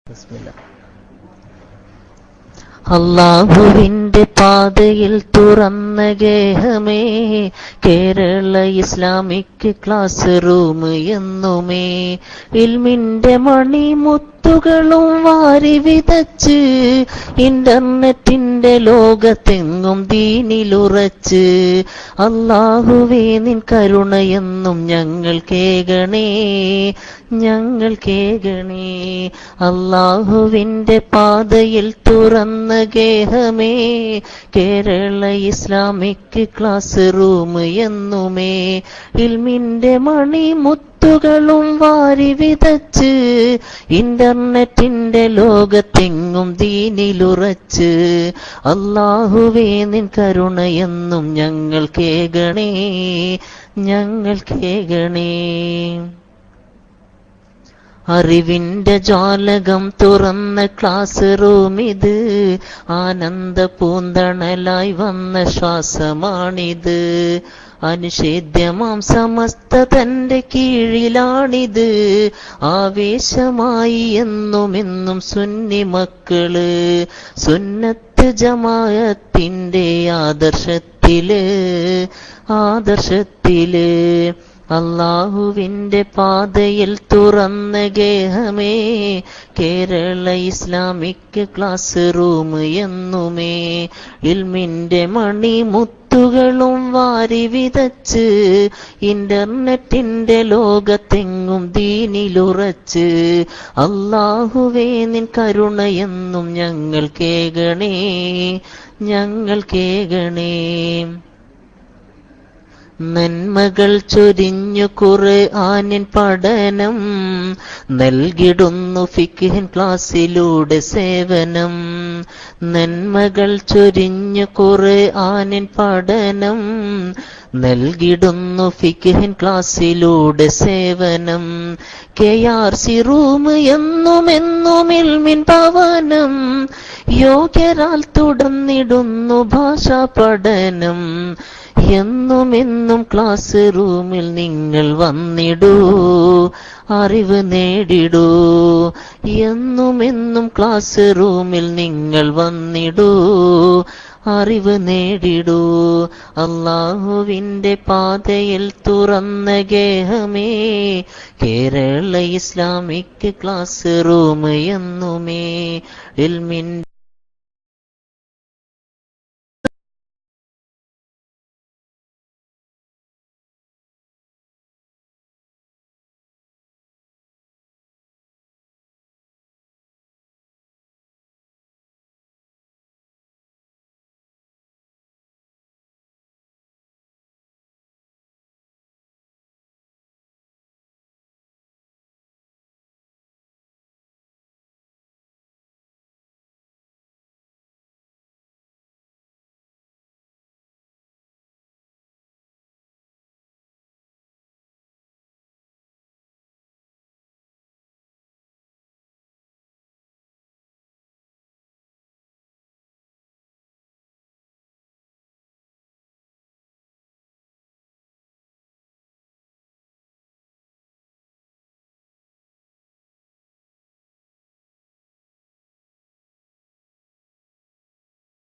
ബിസ്മില്ലാ. അല്ലാഹുവിന്റെ പാതയിൽ തുറന്ന ഗേഹമേ, കേരള ഇസ്ലാമിക് ക്ലാസ് റൂം എന്നുമേ ഇൽമിന്റെ മണിമുത്തുകളും വാരി വിതച്ച് ഇന്റർനെറ്റിന്റെ ലോകത്തെങ്ങും ദീനിലുറച്ച് അല്ലാഹുവേ നിൻ കരുണയെന്നും ഞങ്ങൾക്കേകണേ ഞങ്ങൾക്കേകണേ. അല്ലാഹുവിന്റെ പാതയിൽ തുറന്ന ഗേഹമേ, കേരള ഇസ്ലാമിക് ക്ലാസ് റൂം എന്നുമേ ഇൽമിന്റെ മണിമുത്തുകളും വാരി വിതച്ച് ഇന്റർനെറ്റിന്റെ ലോകത്തെങ്ങും ദീനിലുറച്ച് അല്ലാഹുവേ നിൻ കരുണയെന്നും ഞങ്ങൾക്കേകണേ ഞങ്ങൾക്കേകണേ. അറിവിന്റെ ജാലകം തുറന്ന ക്ലാസ് റൂമിത്, ആനന്ദ പൂന്തണലായി വന്ന ശ്വാസമാണിത്. അനിഷേധ്യമാം സമസ്ത തന്റെ കീഴിലാണിത്, ആവേശമായി എന്നുമെന്നും സുന്നി മക്കള് സുന്നത്ത് ജമാഅത്തിന്റെ ആദർശത്തില് അല്ലാഹുവിന്റെ പാതയിൽ തുറന്ന ഗേഹമേ, കേരള ഇസ്ലാമിക് ക്ലാസ് റൂം എന്നുമേ ഇൽമിന്റെ മണിമുത്തുകളും വാരി വിതച്ച് ഇന്റർനെറ്റിന്റെ ലോകത്തെങ്ങും ദീനിലുറച്ച് അല്ലാഹുവേ നിൻ കരുണയെന്നും ഞങ്ങൾക്കേകണേ ഞങ്ങൾക്കേകണേ. നന്മകൾ ചൊരിഞ്ഞു ഖുർആനിൻ പഠനം നൽകിടുന്നു ഫിഖ്ഹിൻ ക്ലാസ്സിലൂടെ സേവനം. നന്മകൾ ചൊരിഞ്ഞു ഖുർആനിൻ പഠനം നൽകിടുന്നു ഫിഖ്ഹിൻ ക്ലാസ്സിലൂടെ സേവനം. KRC റൂം എന്നുമെന്നും ഇൽമിൻ ഭവനം, യോഗ്യരാൽ തുടർന്നിടുന്നു ഭാഷാ പഠനം. എന്നുമെന്നും ക്ലാസ് റൂമിൽ നിങ്ങൾ വന്നിടൂ, അറിവ് നേടിടൂ. എന്നുമെന്നും ക്ലാസ് റൂമിൽ നിങ്ങൾ വന്നിടൂ, അറിവ് നേടിടൂ. അല്ലാഹുവിന്റെ പാതയിൽ തുറന്ന ഗേഹമേ, കേരള ഇസ്ലാമിക് ക്ലാസ് റൂം എന്നുമേ ഇൽമിൻ